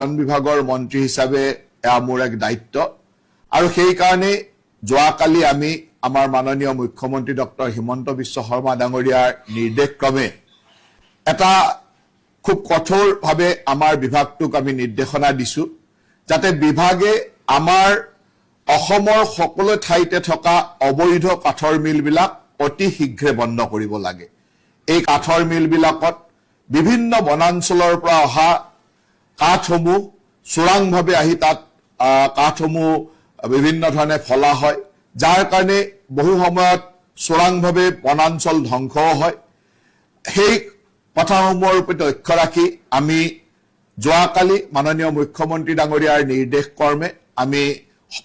বিভাগৰ মন্ত্ৰী হিচাপে এয়া মোৰ এক দায়িত্ব আৰু সেই কাৰণে যোৱাকালি আমি আমাৰ মাননীয় মুখ্যমন্ত্ৰী ডক্টৰ হিমন্ত বিশ্ব শৰ্মা ডাঙৰীয়াৰ নিৰ্দেশক্ৰমে এটা খুব কঠোৰভাৱে আমাৰ বিভাগটোক আমি নিৰ্দেশনা দিছো যাতে বিভাগে আমাৰ অসমৰ সকলো ঠাইতে থকা অবৈধ কাঠৰ মিলবিলাক অতি শীঘ্ৰে বন্ধ কৰিব লাগে। এই কাঠৰ মিলবিলাকত বিভিন্ন বনাঞ্চলৰ পৰা অহা কাঠসমূহ চোৰাংভাৱে আহি তাত কাঠসমূহ বিভিন্ন ধৰণে ফলা হয়, যাৰ কাৰণে বহু সময়ত চোৰাংভাৱে বনাঞ্চল ধ্বংস হয়। সেই কথাসমূহৰ প্ৰতি লক্ষ্য ৰাখি আমি যোৱাকালি মাননীয় মুখ্যমন্ত্ৰী ডাঙৰীয়াৰ নিৰ্দেশ কৰ্মে আমি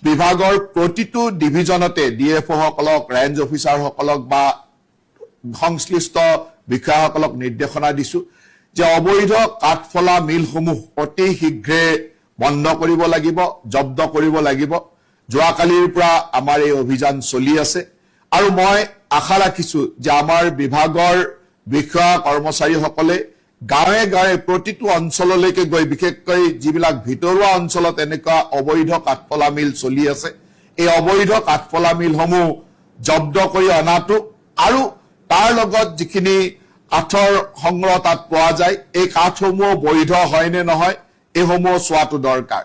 বিভাগৰ প্ৰতিটো ডিভিজনতে ডিএফঅ সকলক, ৰেঞ্জ অফিচাৰসকলক বা সংশ্লিষ্ট বিষয়াসকলক নিৰ্দেশনা দিছো যে অবৈধ কাঠফলা মিলসমূহ অতি শীঘ্ৰে বন্ধ কৰিব লাগিব, জব্দ কৰিব লাগিব। যোৱাকালিৰ পৰা আমাৰ এই অভিযান চলি আছে আৰু মই আশা ৰাখিছো যে আমাৰ বিভাগৰ বিষয়া কৰ্মচাৰীসকলে গাঁৱে গাঁৱে প্ৰতিটো অঞ্চললৈকে গৈ বিশেষকৈ যিবিলাক ভিতৰুৱা অঞ্চলত এনেকুৱা অবৈধ কাঠফলা মিল চলি আছে এই অবৈধ কাঠফলা মিলসমূহ জব্দ কৰি অনাটো আৰু তাৰ লগত যিখিনি কাঠৰ সংগ্ৰহ তাত পোৱা যায় এই কাঠসমূহ বৈধ হয় নে নহয় এইসমূহ চোৱাটো দৰকাৰ।